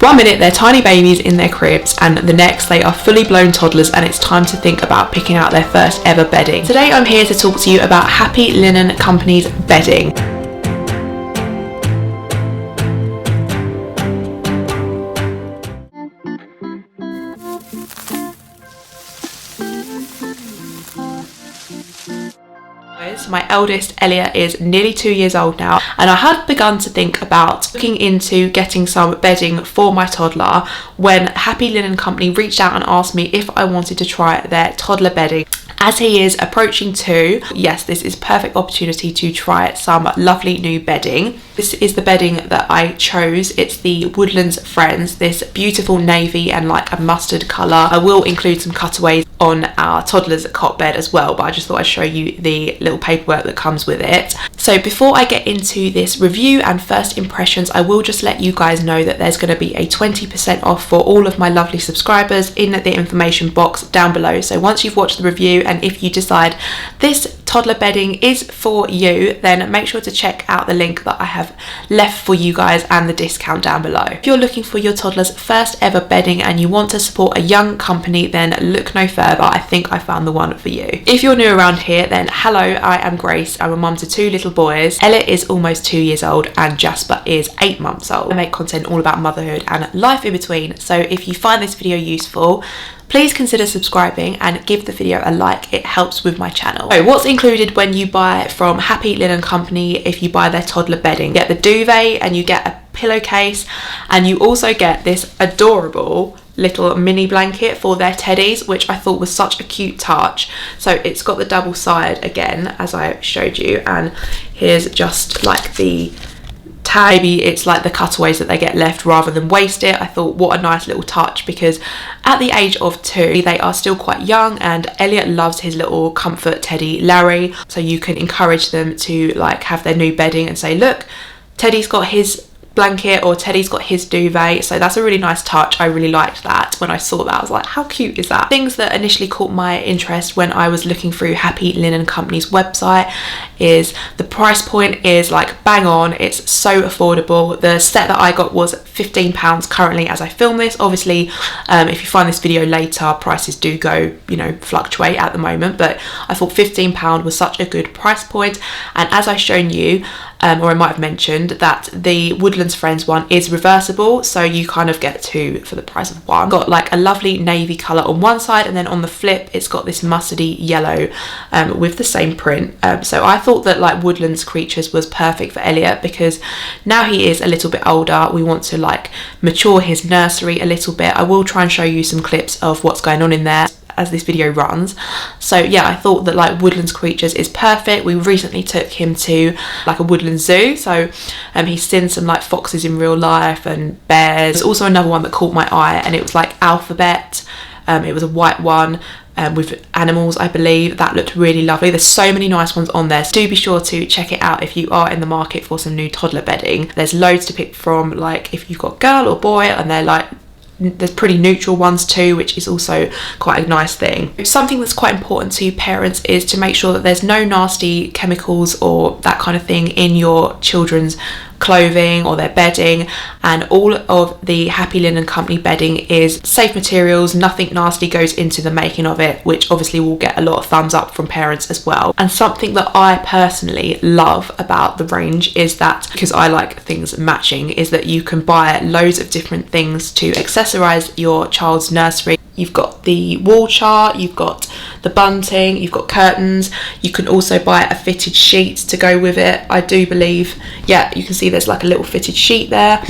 1 minute they're tiny babies in their cribs, and the next they are fully blown toddlers, and it's time to think about picking out their first ever bedding. Today I'm here to talk to you about Happy Linen Company's bedding. My eldest, Elliot, is nearly 2 years old now, and I had begun to think about looking into getting some bedding for my toddler when Happy Linen Company reached out and asked me if I wanted to try their toddler bedding. As he is approaching 2, yes, this is a perfect opportunity to try some lovely new bedding. This is the bedding that I chose. It's the Woodlands Friends, this beautiful navy and like a mustard colour. I will include some cutaways on our toddler's cot bed as well, but I just thought I'd show you the little paperwork that comes with it. So before I get into this review and first impressions, I will just let you guys know that there's going to be a 20% off for all of my lovely subscribers in the information box down below. So once you've watched the review, and if you decide this toddler bedding is for you, then make sure to check out the link that I have left for you guys and the discount down below. If you're looking for your toddler's first ever bedding and you want to support a young company, then look no further. I think I found the one for you. If you're new around here, then hello, I am Grace. I'm a mum to 2 little boys. Elliot is almost 2 years old and Jasper is 8 months old. I make content all about motherhood and life in between, so if you find this video useful, please consider subscribing and give the video a like. It helps with my channel. So what's included when you buy from Happy Linen Company if you buy their toddler bedding? You get the duvet and you get a pillowcase, and you also get this adorable little mini blanket for their teddies, which I thought was such a cute touch. So it's got the double side again, as I showed you, and here's just like the tag. Maybe it's like the cutaways that they get left rather than waste it. I thought what a nice little touch, because at the age of 2 they are still quite young, and Elliot loves his little comfort teddy Larry, so you can encourage them to like have their new bedding and say, look, Teddy's got his blanket or Teddy's got his duvet. So that's a really nice touch. I really liked that. When I saw that, I was like, how cute is that? Things that initially caught my interest when I was looking through Happy Linen Company's website is the price point is like bang on. It's so affordable. The set that I got was £15 currently as I film this. Obviously, if you find this video later, prices do go, you know, fluctuate at the moment, but I thought £15 was such a good price point. And as I've shown you, or I might have mentioned, that the Woodlands Friends one is reversible, so you kind of get 2 for the price of 1. Got like a lovely navy colour on one side, and then on the flip it's got this mustardy yellow with the same print. So I thought that like Woodlands Creatures was perfect for Elliot, because now he is a little bit older, we want to like mature his nursery a little bit. I will try and show you some clips of what's going on in there as this video runs. So yeah, I thought that like Woodlands Creatures is perfect. We recently took him to like a woodland zoo, so he's seen some like foxes in real life and bears. There's also another one that caught my eye, and it was like alphabet. It was a white one with animals, I believe. That looked really lovely. There's so many nice ones on there, so do be sure to check it out if you are in the market for some new toddler bedding. There's loads to pick from, like if you've got girl or boy, and they're like, there's pretty neutral ones too, which is also quite a nice thing. Something that's quite important to parents is to make sure that there's no nasty chemicals or that kind of thing in your children's clothing or their bedding, and all of the Happy Linen Company bedding is safe materials. Nothing nasty goes into the making of it, which obviously will get a lot of thumbs up from parents as well. And something that I personally love about the range is that, because I like things matching, is that you can buy loads of different things to accessorize your child's nursery. You've got the wall chart, you've got the bunting, you've got curtains. You can also buy a fitted sheet to go with it, I do believe. Yeah, you can see there's like a little fitted sheet there.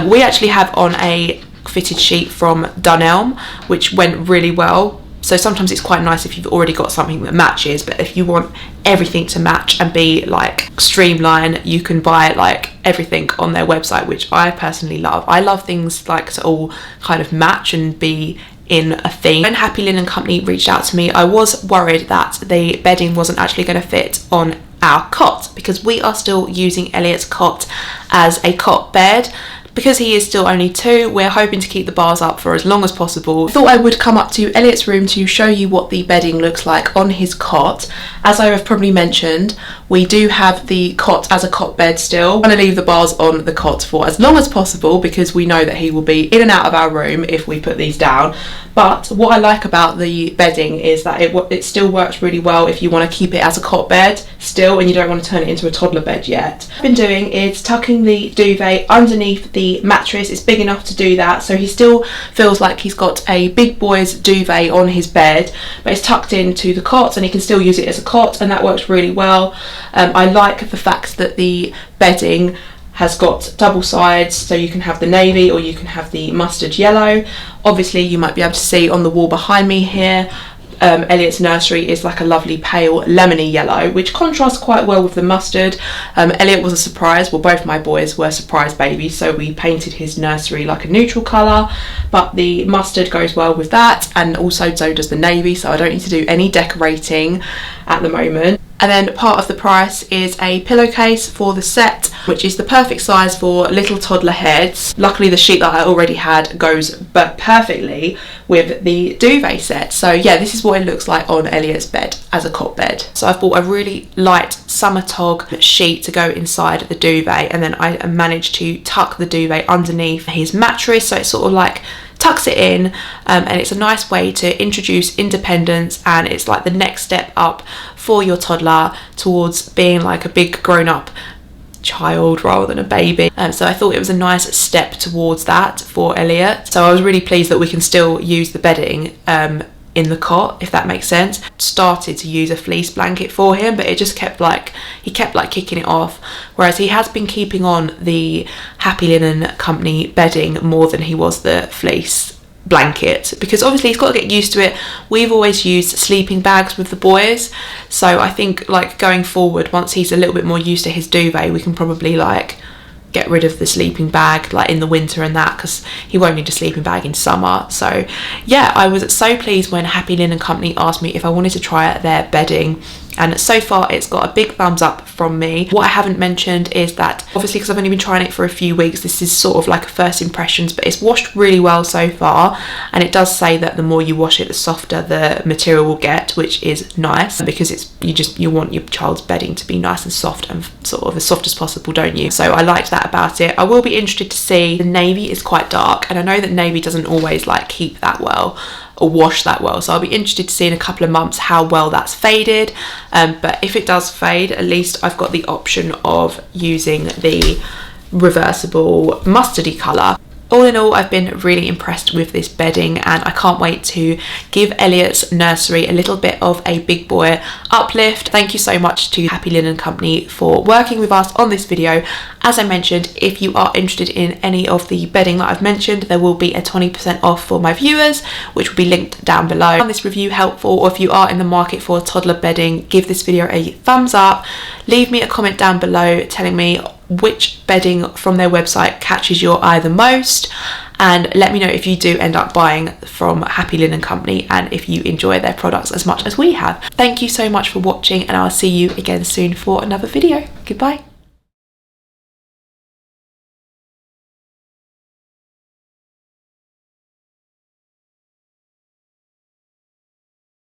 We actually have on a fitted sheet from Dunelm, which went really well. So sometimes it's quite nice if you've already got something that matches, but if you want everything to match and be like streamlined, you can buy like everything on their website, which I personally love. I love things like to all kind of match and be in a theme. When Happy Linen Company reached out to me, I was worried that the bedding wasn't actually going to fit on our cot, because we are still using Elliot's cot as a cot bed. Because he is still only 2, we're hoping to keep the bars up for as long as possible. I thought I would come up to Elliot's room to show you what the bedding looks like on his cot. As I have probably mentioned, we do have the cot as a cot bed still. I'm going to leave the bars on the cot for as long as possible because we know that he will be in and out of our room if we put these down. But what I like about the bedding is that it still works really well if you want to keep it as a cot bed still and you don't want to turn it into a toddler bed yet. What I've been doing is tucking the duvet underneath the mattress. It's big enough to do that, so he still feels like he's got a big boy's duvet on his bed, but it's tucked into the cot and he can still use it as a cot, and that works really well. I like the fact that the bedding has got double sides, so you can have the navy or you can have the mustard yellow. Obviously you might be able to see on the wall behind me here, Elliot's nursery is like a lovely pale lemony yellow, which contrasts quite well with the mustard. Elliot was a surprise, well both my boys were surprise babies, so we painted his nursery like a neutral colour, but the mustard goes well with that, and also so does the navy, so I don't need to do any decorating at the moment. And then part of the price is a pillowcase for the set, which is the perfect size for little toddler heads. Luckily the sheet that I already had goes perfectly with the duvet set. So yeah, this is what it looks like on Elliot's bed as a cot bed. So I've bought a really light summer tog sheet to go inside the duvet, and then I managed to tuck the duvet underneath his mattress, so it's sort of like tucks it in, and it's a nice way to introduce independence, and it's like the next step up for your toddler towards being like a big grown-up child rather than a baby. So I thought it was a nice step towards that for Elliot. So I was really pleased that we can still use the bedding in the cot, if that makes sense. Started to use a fleece blanket for him, but it just kept kicking it off, whereas he has been keeping on the Happy Linen Company bedding more than he was the fleece blanket, because obviously he's got to get used to it. We've always used sleeping bags with the boys, so I think like going forward, once he's a little bit more used to his duvet, we can probably like get rid of the sleeping bag like in the winter and that, because he won't need a sleeping bag in summer. So yeah, I was so pleased when Happy Linen Company asked me if I wanted to try out their bedding, and so far it's got a big thumbs up from me. What I haven't mentioned is that obviously, because I've only been trying it for a few weeks, this is sort of like a first impressions, but it's washed really well so far, and it does say that the more you wash it, the softer the material will get, which is nice, because you want your child's bedding to be nice and soft, and sort of as soft as possible, don't you? So I liked that about it. I will be interested to see. The navy is quite dark, and I know that navy doesn't always like keep that well or wash that well, so I'll be interested to see in a couple of months how well that's faded, but if it does fade, at least I've got the option of using the reversible mustardy colour. All in all, I've been really impressed with this bedding, and I can't wait to give Elliot's nursery a little bit of a big boy uplift. Thank you so much to Happy Linen Company for working with us on this video. As I mentioned, if you are interested in any of the bedding that I've mentioned, there will be a 20% off for my viewers, which will be linked down below. If you found this review helpful, or if you are in the market for toddler bedding, give this video a thumbs up. Leave me a comment down below telling me which bedding from their website catches your eye the most, and let me know if you do end up buying from Happy Linen Company and if you enjoy their products as much as we have. Thank you so much for watching, and I'll see you again soon for another video. Goodbye.